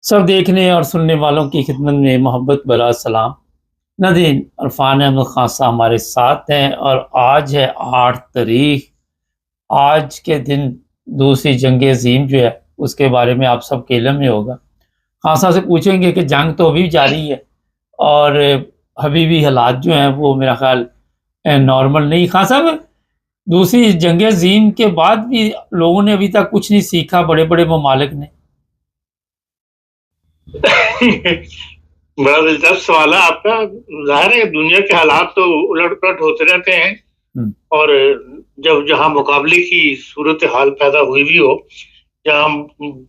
सब देखने और सुनने वालों की खिदमत में मोहब्बत भरा सलाम। नाज़रीन, इरफान अहमद खान साहब हमारे साथ हैं और आज है 8 तारीख। आज के दिन दूसरी जंग अज़ीम जो है उसके बारे में आप सबके इल्म में होगा। खान साहब से पूछेंगे कि जंग तो अभी जारी है और अभी भी हालात जो हैं वो मेरा ख़्याल नॉर्मल नहीं। खान साहब, दूसरी जंग अज़ीम के बाद भी लोगों ने अभी तक कुछ नहीं सीखा, बड़े-बड़े ममालिक ने। बड़ा दिलचस्प सवाल है आपका। ज़ाहिर है दुनिया के हालात तो उलट-पलट होते रहते हैं और जब जहाँ मुकाबले की सूरत हाल पैदा हुई भी हो, जहाँ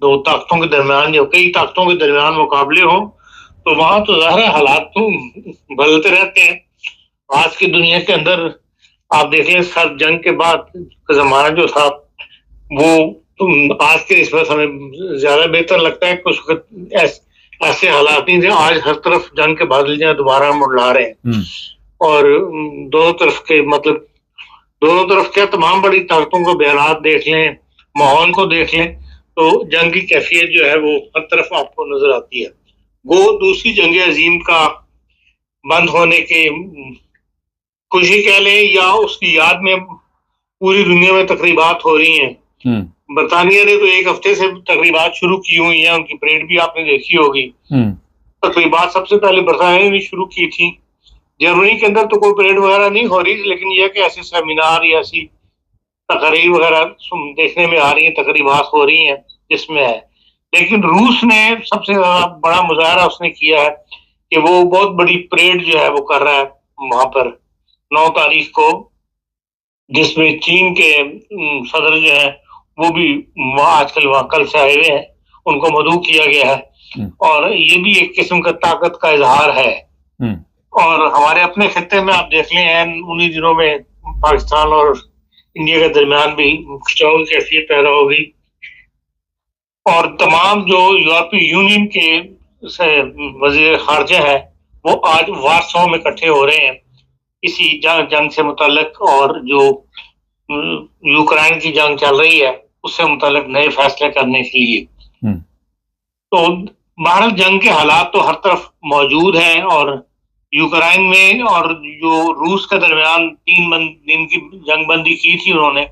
2 ताकतों के दरमियान या कई ताकतों के दरमियान मुकाबले हों, तो वहाँ तो ज़ाहिर है हालात तो बदलते रहते हैं। आज की दुनिया के अंदर आप देख लें, सब जंग के बाद का ज़माना जो था वो आज के निस्बत हमें ज़्यादा बेहतर लगता है कि उस वक़्त ऐसे हालात नहीं थे। आज हर तरफ जंग के बादल जो दोबारा मंडरा रहे हैं और दोनों तरफ के मतलब दोनों तरफ क्या तमाम बड़ी ताकतों को बयानात देख लें, माहौल को देख लें, तो जंग की कैफियत जो है वो हर तरफ आपको नजर आती है। वो दूसरी जंग अजीम का बंद होने के खुशी कह लें या उसकी याद में पूरी दुनिया में तकरीबात हो रही हैं। बरतानिया ने तो 1 हफ्ते से तकरीबात शुरू की हुई हैं, उनकी परेड भी आपने देखी होगी। तकरीबात सबसे पहले बरतानिया ने शुरू की थी। जर्मनी के अंदर तो कोई परेड वगैरह नहीं हो रही, लेकिन यह कि ऐसे सेमिनार या ऐसी तकरीब वगैरह देखने में आ रही हैं, तकरीबात हो रही हैं जिसमें है। लेकिन रूस ने सबसे बड़ा मुजाहरा उसने किया है कि वो बहुत बड़ी परेड जो है वो कर रहा है वहां पर 9 तारीख को, जिसमें चीन के सदर जो है वो भी वहाँ आजकल वहाँ कल से आए हुए हैं, उनको मदऊ किया गया है और ये भी एक किस्म का ताकत का इजहार है। और हमारे अपने खित्ते में आप देख लें, उन्हीं दिनों में पाकिस्तान और इंडिया के दरमियान भी खिंचाव की कैफियत पैदा हो गई और तमाम जो यूरोपीय यूनियन के वजीर खारजा है वो आज वार्सो में इकट्ठे हो रहे हैं इसी जंग से मुताल्लिक, और जो यूक्रेन की जंग चल रही है उससे मुताल्लिक नए फैसले करने के लिए। तो भारत जंग के हालात तो हर तरफ मौजूद हैं और यूक्रेन में और जो रूस के दरमियान 3 दिन की जंगबंदी की थी उन्होंने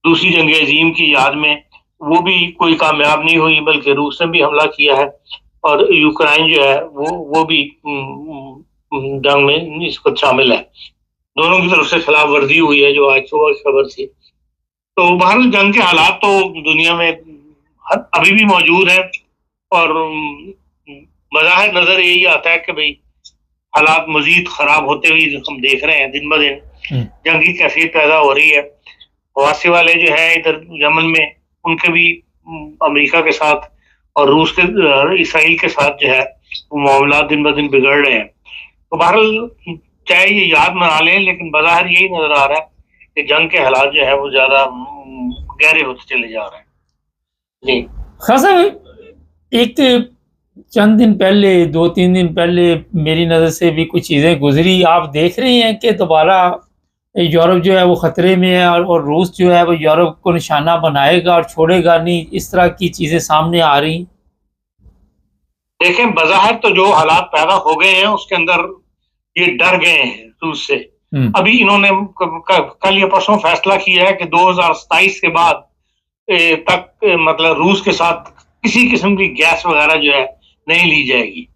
दूसरी जंग अजीम की याद में, वो भी कोई कामयाब नहीं हुई, बल्कि रूस ने भी हमला किया है और यूक्रेन जो है वो भी जंग में इस वक्त शामिल है। दोनों की तरफ से खिलाफ वर्जी हुई है, जो आज सुबह की खबर थी। तो भारत जंग के हालात तो दुनिया में अभी भी मौजूद है और बज़ाहिर नजर यही आता है कि भाई हालात मजीद खराब होते हुए हम देख रहे हैं, दिन ब दिन जंगी कैफियत पैदा हो रही है। हवासी वाले जो है इधर यमन में, उनके भी अमेरिका के साथ और रूस के इसराइल के साथ जो है वो मामला दिन ब दिन बिगड़ रहे हैं। तो बहरहाल चाहे ये याद मना लें, लेकिन बज़ाहिर यही नजर आ रहा है कि जंग के हालात जो है वो ज्यादा गहरे होते चले जा रहे हैं। जी खासा एक चंद दिन पहले, 2-3 दिन पहले मेरी नज़र से भी कुछ चीज़ें गुजरी। आप देख रहे हैं कि दोबारा यूरोप जो है वो ख़तरे में है और रूस जो है वो यूरोप को निशाना बनाएगा और छोड़ेगा नहीं, इस तरह की चीज़ें सामने आ रही। देखें, बज़ाहिर तो जो हालात पैदा हो गए हैं उसके अंदर ये डर गए हैं रूस से। अभी इन्होंने कल या परसों फैसला किया है कि 2027 के बाद तक मतलब रूस के साथ किसी किस्म की गैस वगैरह जो है नहीं ली जाएगी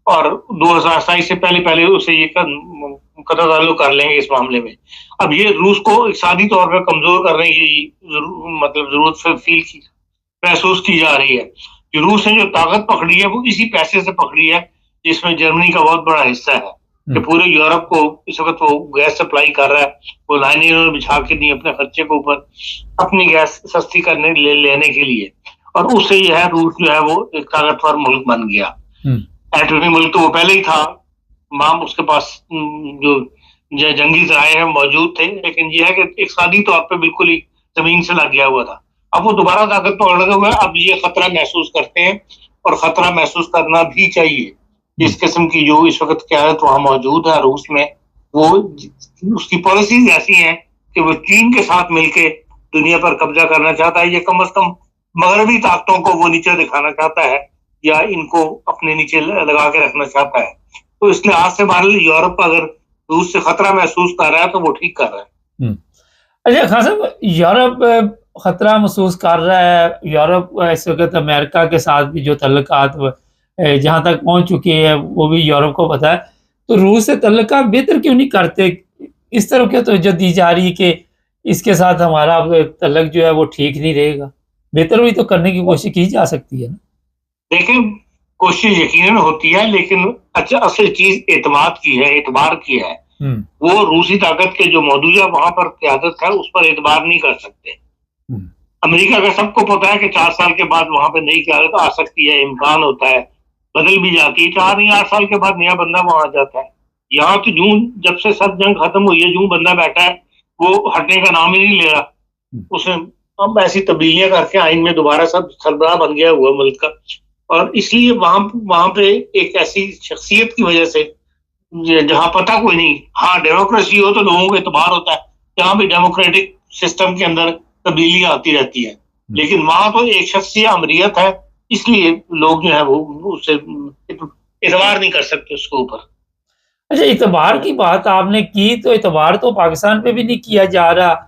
और 2027 से पहले उसे ये कतई ताल्लुक कर लेंगे इस मामले में। अब ये रूस को इक़्तिसादी तौर पर कमजोर करने की मतलब जरूरत फील की महसूस की जा रही है कि रूस ने जो ताकत पकड़ी है वो इसी पैसे से पकड़ी है जिसमें जर्मनी का बहुत बड़ा हिस्सा है कि पूरे यूरोप को इस वक्त वो गैस सप्लाई कर रहा है। वो लाइनें इन्होंने बिछा के दी अपने खर्चे के ऊपर अपनी गैस सस्ती करने लेने के लिए, और उससे यह है रूस जो है वो एक ताकतवर मुल्क बन गया। एटमी मुल्क तो वो पहले ही था, माम उसके पास जो जंगी ज़राए हैं मौजूद थे, लेकिन यह है कि इक़्तिसादी तौर पर बिल्कुल ही जमीन से लग गया हुआ था। अब वो दोबारा ताकत पकड़े हुए अब ये खतरा महसूस करते हैं और खतरा महसूस करना भी चाहिए। इस किस्म की जो इस वक्त क़यादत वहां मौजूद है रूस में, वो उसकी पॉलिसीज ऐसी हैं कि वो चीन के साथ मिलकर दुनिया पर कब्जा करना चाहता है, ये कम अज कम मगरबी ताकतों को वो नीचे दिखाना चाहता है या इनको अपने नीचे लगा के रखना चाहता है। तो इसलिए आज से बाहर यूरोप अगर रूस से खतरा महसूस कर रहा है तो वो ठीक कर रहा है। अच्छा खान साहब, यूरोप खतरा महसूस कर रहा है, यूरोप इस वक्त अमेरिका के साथ भी जो तल्लुकात जहाँ तक पहुँच चुके हैं वो भी यूरोप को पता है, तो रूस से तल्लुकात बेहतर क्यों नहीं करते? इस तरफ क्यों तवज्जो दी जा रही है कि इसके साथ हमारा तल्लुक जो है वो ठीक नहीं रहेगा? बेहतर भी तो करने की कोशिश की जा सकती है ना। देखिए, कोशिश यकीनन होती है, लेकिन अच्छा असल चीज एतमाद की है, एतबार की है। वो रूसी ताकत के जो मौजूदा वहां पर क्यादत है उस पर एतबार नहीं कर सकते। अमेरिका का सबको पता है कि 4 साल के बाद वहां पे नई क्यादत आ सकती है, इम्कान होता है, बदल भी जाती है। 4 या 8 साल के बाद नया बंदा वहां आ जाता है। यहाँ तो जून जब से सब जंग खत्म हुई है, जून बंदा बैठा है, वो हटने का नाम ही नहीं ले रहा। उसने अब ऐसी तब्दीलियां करके आइन में दोबारा सब सरबराह बन गया हुआ मुल्क का, और इसलिए वहां पे एक ऐसी शख्सियत की वजह से जहां पता कोई नहीं, हाँ डेमोक्रेसी हो तो लोगों को एतबार होता है, जहां भी डेमोक्रेटिक सिस्टम के अंदर तब्दीलियां आती रहती है, लेकिन वहां तो एक शख्सियत अमरियत है, इसलिए लोग जो है वो उससे एतबार नहीं कर सकते उसके ऊपर। अच्छा, इतबार की बात आपने की, तो इतबार तो पाकिस्तान पे भी नहीं किया जा रहा।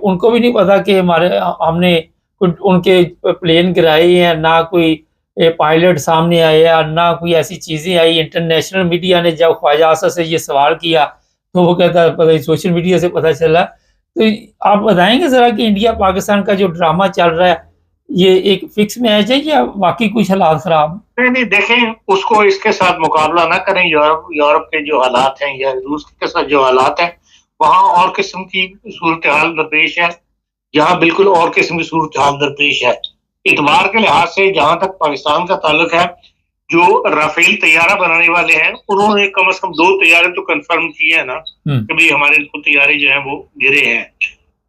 उनको भी नहीं पता कि हमने कुछ उनके प्लेन गिराए हैं, ना कोई पायलट सामने आए या ना कोई ऐसी चीज़ें आई। इंटरनेशनल मीडिया ने जब ख्वाजा आसद से ये सवाल किया तो वो कहता है पता सोशल मीडिया से पता चला। तो आप बताएंगे ज़रा कि इंडिया पाकिस्तान का जो ड्रामा चल रहा है ये एक फिक्स मैच है या वाकई कुछ हालात खराब? नहीं, देखें, उसको इसके साथ मुकाबला ना करें। यूरोप के जो हालात हैं या रूस के साथ जो हालात हैं, वहाँ और किस्म की सूरत हाल दरपेश है, यहाँ बिल्कुल और किस्म की सूरत हाल दरपेश है। इतबार के लिहाज से जहां तक पाकिस्तान का ताल्लुक है, जो राफेल तैयारा बनाने वाले हैं उन्होंने कम से कम 2 तैयारे तो कंफर्म किए हैं ना कि भाई हमारे 2 तैयारे जो हैं वो गिरे हैं।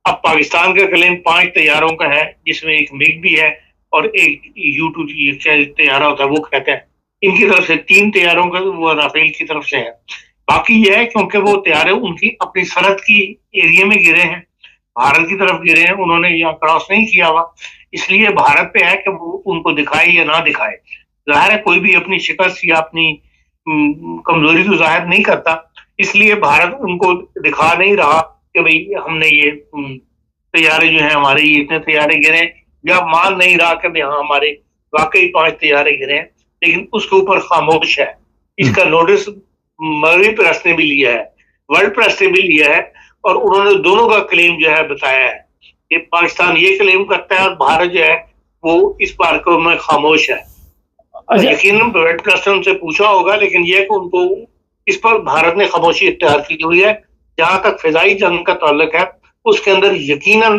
अब पाकिस्तान का क्लेम 5 तैयारों का है, जिसमें एक मिग भी है और एक U-2 तैयारा होता है वो कहते हैं। इनकी तरफ से 3 तैयारों का वो राफेल की तरफ से है। बाकी यह है क्योंकि वो तैयारे उनकी अपनी सरहद की एरिया में गिरे हैं, भारत की तरफ गिरे हैं, उन्होंने यहाँ क्रॉस नहीं किया हुआ, इसलिए भारत पे है कि वो उनको दिखाए या ना दिखाए। जाहिर है कोई भी अपनी शिकस्त या अपनी कमजोरी तो जाहिर नहीं करता, इसलिए भारत उनको दिखा नहीं रहा कि भाई हमने ये तैयारे जो है हमारे ये इतने तैयारे गिरे, या मान नहीं रहा कि भाई हाँ हमारे वाकई 5 तैयारे गिरे हैं, लेकिन उसके ऊपर खामोश है। इसका नोटिस मगरबी प्रेस ने भी लिया है, वर्ल्ड प्रेस ने भी लिया है, और उन्होंने दोनों का क्लेम जो है बताया है कि पाकिस्तान ये क्लेम करता है और भारत जो है वो इस बार में खामोश है। यकीनन वर्ल्ड प्रेस ने उनसे पूछा होगा, लेकिन यह कि उनको इस पर भारत ने खामोशी इख्तियार की हुई है। जहां तक फिजाई जंग का ताल्लुक है उसके अंदर यकीनन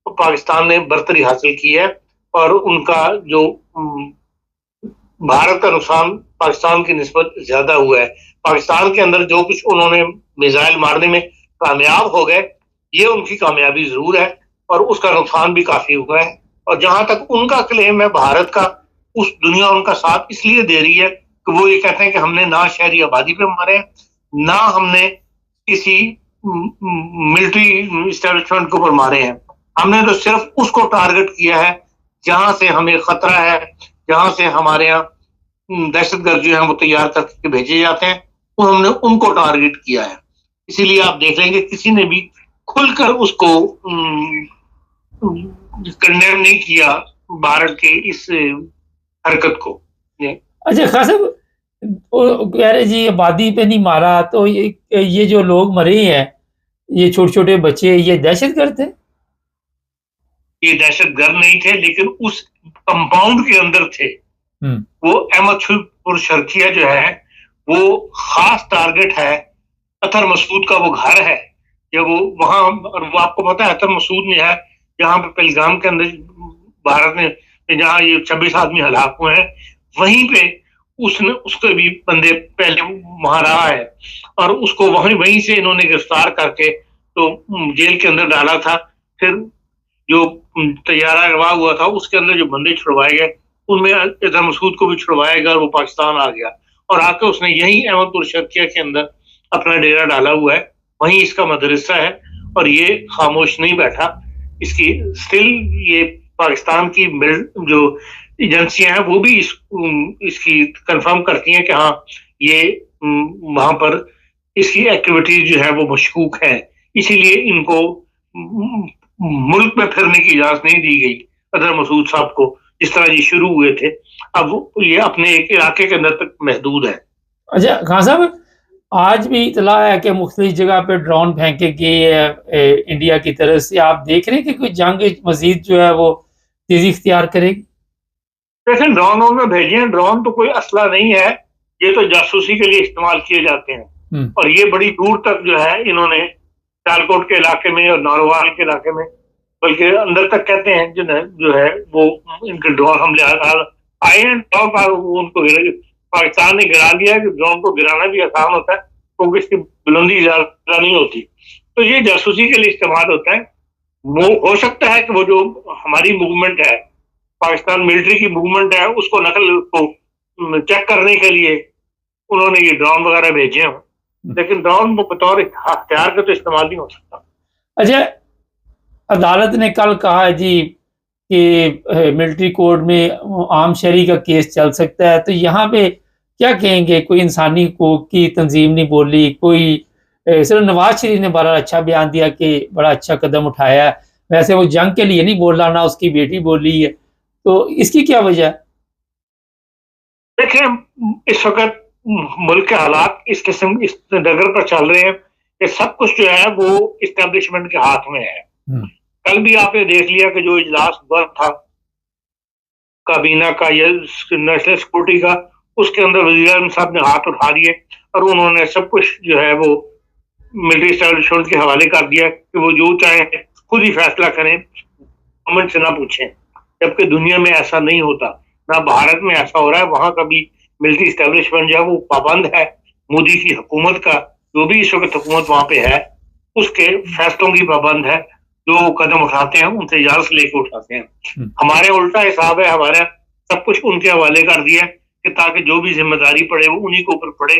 पाकिस्तान ने बरतरी हासिल की है, और उनका जो भारत का नुकसान पाकिस्तान की निस्बत ज्यादा हुआ है। पाकिस्तान के अंदर जो कुछ उन्होंने मिसाइल मारने में कामयाब हो गए, ये उनकी कामयाबी जरूर है, और उसका नुकसान भी काफी हुआ है। और जहां तक उनका क्लेम है भारत का, उस दुनिया उनका साथ इसलिए दे रही है कि वो ये कहते हैं कि हमने ना शहरी आबादी पे मारे, ना हमने किसी मिलिट्री इस्टेब्लिशमेंट के ऊपर मारे हैं, हमने तो सिर्फ उसको टारगेट किया है जहां से हमें खतरा है, जहां से हमारे यहाँ दहशतगर्द जो है वो तैयार करके भेजे जाते हैं, तो हमने उनको टारगेट किया है। इसीलिए आप देख लेंगे किसी ने भी खुलकर उसको कंडेम नहीं किया भारत के इस हरकत को। अच्छा खास कह रहे जी आबादी पे नहीं मारा, तो ये जो लोग मरे हैं, ये छोटे छोटे बच्चे, ये दहशतगर्द थे? ये दहशतगर्द नहीं थे, लेकिन उस कंपाउंड के अंदर थे। वो अहमदपुर शर्किया जो है वो खास टारगेट है। अतर मसूद का वो घर है, जब वो वहां, और वो आपको पता है अतर मसूद ने है जहां पे पहलगाम के अंदर भारत ने जहां ये 26 आदमी हलाक हुए हैं, वहीं पे उसने उसके भी बंदे पहले वहां रहा है, और उसको वहीं से इन्होंने गिरफ्तार करके तो जेल के अंदर डाला था। फिर जो तैयारा रवा हुआ था उसके अंदर जो बंदे छुड़वाए गए, उनमें अतर मसूद को भी छुड़वाया गया और वो पाकिस्तान आ गया, और आके उसने यही अहमदपुर शर्किया के अंदर अपना डेरा डाला हुआ है, वहीं इसका मदरसा है, और ये खामोश नहीं बैठा। इसकी स्टिल ये पाकिस्तान की जो एजेंसियां हैं वो भी इसकी कंफर्म करती हैं कि हाँ ये वहां पर इसकी एक्टिविटीज जो है वो मशकूक है, इसीलिए इनको मुल्क में फिरने की इजाजत नहीं दी गई अजहर मसूद साहब को, जिस तरह ये शुरू हुए थे। अब ये अपने एक इलाके के अंदर तक महदूद है। अच्छा खान साहब, आज भी इतला है कि मुख्तलिफ जगह पे ड्रोन फेंके गए इंडिया की तरफ से। आप देख रहे हैं कि कोई जंग मजीद जो है वो तेजी इख्तियार करेगी? वैसे ड्रोन में भेजे, ड्रोन तो कोई असला नहीं है, ये तो जासूसी के लिए इस्तेमाल किए जाते हैं। और ये बड़ी दूर तक जो है इन्होंने सियालकोट के इलाके में और नारोवाल के इलाके में, बल्कि अंदर तक कहते हैं जो है वो इनके ड्रोन हमले आए हैं। उनको पाकिस्तान ने गिरा दिया कि ड्रोन को गिराना भी आसान होता है क्योंकि इसकी बुलंदी ज्यादा नहीं होती, तो ये जासूसी के लिए इस्तेमाल होता है। हो सकता है कि वो जो हमारी मूवमेंट है, पाकिस्तान मिलिट्री की मूवमेंट है, उसको नकल को चेक करने के लिए उन्होंने ये ड्रोन वगैरह भेजे हैं, लेकिन ड्रोन बतौर हथियार का तो इस्तेमाल नहीं हो सकता। अच्छा, अदालत ने कल कहा है जी कि मिलिट्री कोर्ट में आम शहरी का केस चल सकता है, तो यहाँ पे क्या कहेंगे? कोई इंसानी हकूक की तंजीम नहीं बोली, कोई सिर्फ नवाज शरीफ ने बड़ा अच्छा बयान दिया कि बड़ा अच्छा कदम उठाया है, वैसे वो जंग के लिए नहीं बोला, ना उसकी बेटी बोली है, तो इसकी क्या वजह है? देखिए इस वक्त मुल्क के हालात इस किस्म इस डगर पर चल रहे हैं कि सब कुछ जो है वो इस्टेब्लिशमेंट के हाथ में है। कल भी आपने देख लिया कि जो इजलास हुआ था काबीना का या नेशनल सिक्योरिटी का, उसके अंदर वज़ीर आज़म साहब ने हाथ उठा दिए और उन्होंने सब कुछ जो है वो मिलिट्री एस्टेब्लिशमेंट के हवाले कर दिया कि वो जो चाहे खुद ही फैसला करें, गवर्नमेंट से ना पूछें। जबकि दुनिया में ऐसा नहीं होता, ना भारत में ऐसा हो रहा है। वहां का भी मिलिट्री एस्टेब्लिशमेंट जो है वो पाबंद है मोदी की हुकूमत का, जो भी इस वक्त हुकूमत वहां पे है उसके फैसलों की पाबंद है। जो कदम उठाते हैं उनसे इजाजत लेके उठाते हैं। हमारे उल्टा हिसाब है, हमारा सब कुछ उनके हवाले कर दिया कि ताकि जो भी जिम्मेदारी पड़े वो उन्हीं के ऊपर पड़े।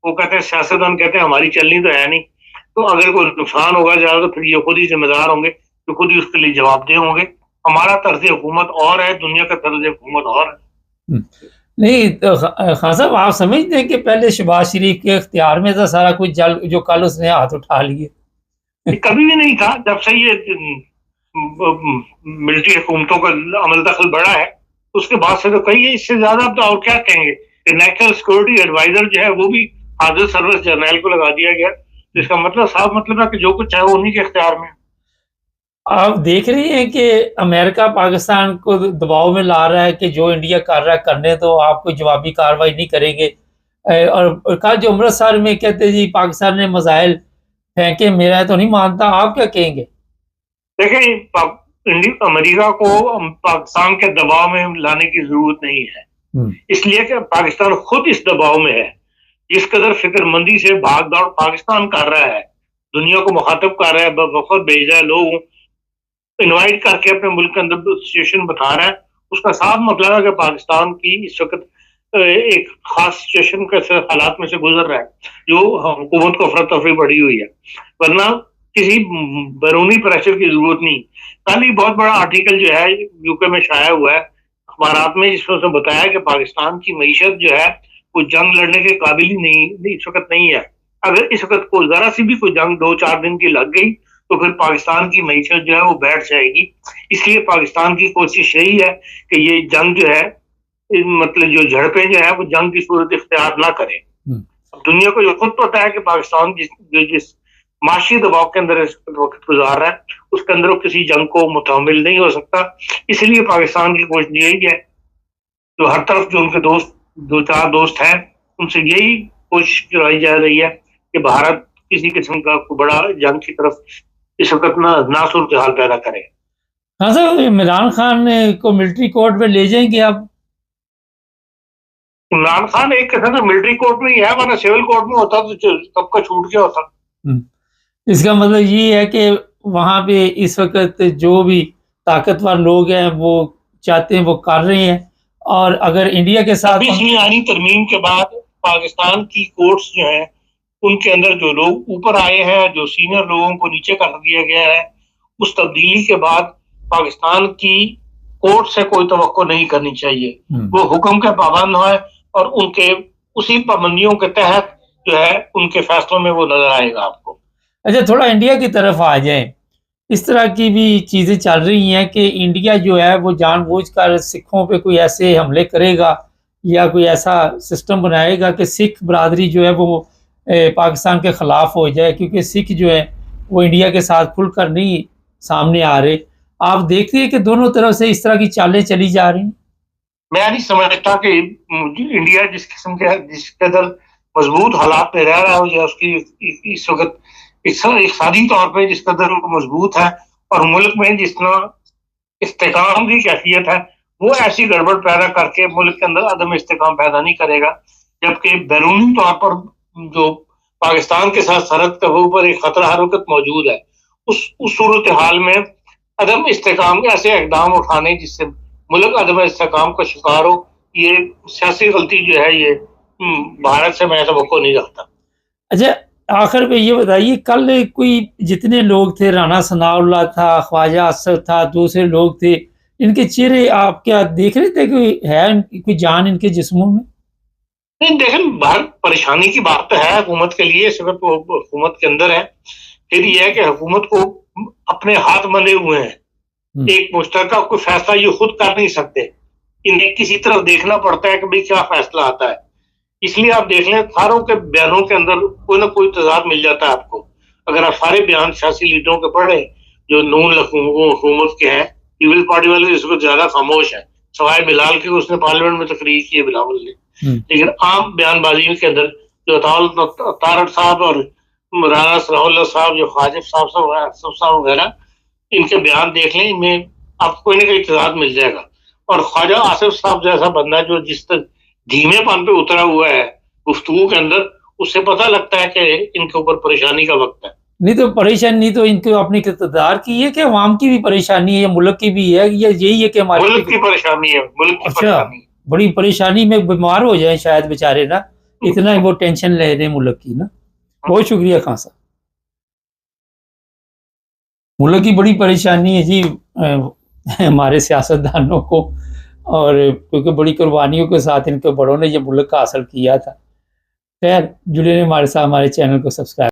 वो कहते हैं, सियासतदान कहते हैं हमारी चलनी तो है नहीं, तो अगर कोई नुकसान होगा ज्यादा तो फिर ये खुद ही जिम्मेदार होंगे, तो खुद ही उसके लिए जवाबदेह होंगे। हमारा तर्ज हुकूमत और है, दुनिया का तर्ज हुकूमत और है। नहीं तो खान साहब, आप समझते हैं कि पहले शहबाज शरीफ के इख्तियार में था सारा कुछ, जो कल उसने हाथ उठा लिए? कभी भी नहीं था। जब से ये मिलिट्री हुकूमतों का अमल दखल बढ़ा है उसके बाद से तो कही है। इससे ज्यादा तो और क्या कहेंगे? नेशनल सिक्योरिटी एडवाइजर जो है वो भी हाजिर सर्विस जर्नल को लगा दिया गया, जिसका मतलब साफ मतलब है कि जो कुछ है वो उन्हीं के इख्तियार में। आप देख रही हैं कि अमेरिका पाकिस्तान को दबाव में ला रहा है कि जो इंडिया कर रहा है करने दो, आप कोई जवाबी कार्रवाई नहीं करेंगे। और कल जो अमृतसर में कहते जी पाकिस्तान ने मिसाइल फेंके, मेरा तो नहीं मानता, आप क्या कहेंगे? देखें, अमेरिका को पाकिस्तान के दबाव में लाने की जरूरत नहीं है, इसलिए कि पाकिस्तान खुद इस दबाव में है। जिस कदर फिक्रमंदी से भाग दौड़ पाकिस्तान कर रहा है, दुनिया को मुखातब कर रहा है, वफद भेज रहा है, लोग इनवाइट करके अपने मुल्क के अंदर सिचुएशन बता रहा है, उसका साफ मतलब है कि पाकिस्तान की इस वक्त एक खास सिचुएशन के हालात में से गुजर रहा है, जो हुकूमत को अफरा तफरी बढ़ी हुई है। वरना किसी बैरूनी प्रेशर की जरूरत नहीं। कल ही बहुत बड़ा आर्टिकल जो है यूके में शाया हुआ है अखबारात में, जिसमें उसने बताया कि पाकिस्तान की मईशत जो है वो जंग लड़ने के काबिल ही नहीं इस वक्त नहीं है। अगर इस वक्त कोई जरा सी भी कोई जंग 2-4 दिन की लग गई तो फिर पाकिस्तान की मईशत जो है वो बैठ जाएगी। इसलिए पाकिस्तान की कोशिश यही है कि ये जंग जो है, मतलब जो झड़पें जो है वो जंग की सूरत इख्तियार ना करें। दुनिया को जो खुद पता है कि पाकिस्तान जिस माशी दबाव के अंदर इस वक्त गुजार रहा है उसके अंदर वो किसी जंग को मुतहम्मिल नहीं हो सकता। इसलिए पाकिस्तान की कोशिश यही है, जो हर तरफ जो उनके दोस्त 2-4 दोस्त हैं उनसे यही कोशिश कराई जा रही है कि भारत किसी किस्म का बड़ा जंग की तरफ इस वक्त ना सूरत हाल पैदा करे। हाँ सर, इमरान खान को मिलिट्री कोर्ट में ले जाएंगे आप? इमरान खान एक किस्म से मिलिट्री कोर्ट में ही है, वरना सिविल कोर्ट में होता तो कब का छूट गया होता। इसका मतलब ये है कि वहां पे इस वक्त जो भी ताकतवर लोग हैं वो चाहते हैं वो कर रहे हैं, और अगर इंडिया के साथ आनी तरमीम के बाद पाकिस्तान की कोर्ट्स जो हैं उनके अंदर जो लोग ऊपर आए हैं, जो सीनियर लोगों को नीचे कर दिया गया है, उस तब्दीली के बाद पाकिस्तान की कोर्ट से कोई तवक्को नहीं करनी चाहिए। वो हुक्म के पाबंद हों और उनके उसी पाबंदियों के तहत जो है उनके फैसलों में वो नजर आएगा आपको। अच्छा, थोड़ा इंडिया की तरफ आ जाए। इस तरह की भी चीज़ें चल रही हैं कि इंडिया जो है वो जानबूझकर सिखों पे कोई ऐसे हमले करेगा या कोई ऐसा सिस्टम बनाएगा कि सिख बरादरी जो है वो पाकिस्तान के ख़िलाफ़ हो जाए, क्योंकि सिख जो है वो इंडिया के साथ खुलकर नहीं सामने आ रहे। आप देखते हैं कि दोनों तरफ से इस तरह की चालें चली जा रही हैं। मैं नहीं समझता कि इंडिया जिस किस्म के जिस कदर मजबूत हालात में रह रहा हो या उसकी इस वक्त इक़्तिसादी तौर पे जिस कदर वो मजबूत है और मुल्क में जितना इस्तेकाम की कैफियत है, वो ऐसी गड़बड़ पैदा करके मुल्क के अंदर अदम इस्तेकाम पैदा नहीं करेगा। जबकि बैरूनी तौर पर जो पाकिस्तान के साथ सरहद के ऊपर एक खतरा हर वक्त मौजूद है, उस सूरत हाल में अदम इस्तेकाम के ऐसे इकदाम उठाने जिससे मुल्क अदम इस्तेकाम का शिकार हो, ये सियासी गलती जो है ये भारत से मैं तवक्को नहीं रखता। अच्छा, आखिर में ये बताइए, कल कोई जितने लोग थे, राना सनाउल्लाह था, ख्वाजा असद था, दूसरे लोग थे, इनके चेहरे आप क्या देख रहे थे? कोई है कोई जान इनके जिस्मों में? नहीं देखें, बहुत परेशानी की बात तो है हुकूमत के लिए, सिर्फ हुकूमत के अंदर है। फिर यह है कि हुकूमत को अपने हाथ बंधे हुए हैं, एक मुश्तरका कोई फैसला ये खुद कर नहीं सकते, इन्हें किसी तरफ देखना पड़ता है कि भाई क्या फैसला आता है। इसलिए आप देख लें सारों के बयानों के अंदर कोई ना कोई तजाद मिल जाता है आपको। अगर आप सारे बयान सियासी लीडरों के पढ़े जो नून हुकूमत के हैं, पीपल्स पार्टी वाले इस वक्त ज्यादा खामोश है, सवाए बिलाल की उसने पार्लियामेंट में तकरीर की है बिलावल ने, लेकिन आम बयानबाजी के अंदर जो तारड़ साहब और राना सनाउल्लाह साहब, जो ख्वाजा साहब वगैरह, इनके बयान देख लें, इनमें आपको कोई ना कोई तजाद मिल जाएगा। और ख्वाजा आसिफ साहब जैसा बंदा जो जिस तरह धीमेपन पे उतरा हुआ है गुफ्तगू के अंदर, उससे पता लगता है कि इनके ऊपर परेशानी का वक्त है। नहीं तो परेशानी तो इनको अपनी इक़्तिदार की है कि अवाम की भी परेशानी है, मुल्क की भी है, या यही है कि हमारी मुल्क की परेशानी है, मुल्क की परेशानी। बड़ी परेशानी में बीमार हो जाए शायद बेचारे ना, इतना वो टेंशन ले रहे हैं मुल्क की ना। बहुत शुक्रिया खान साहब। मुल्क की बड़ी परेशानी है जी हमारे सियासतदानों को, और क्योंकि बड़ी कुर्बानियों के साथ इनके बड़ों ने ये मुल्क का हासिल किया था। खैर, जुड़े रहिए हमारे साथ, हमारे चैनल को सब्सक्राइब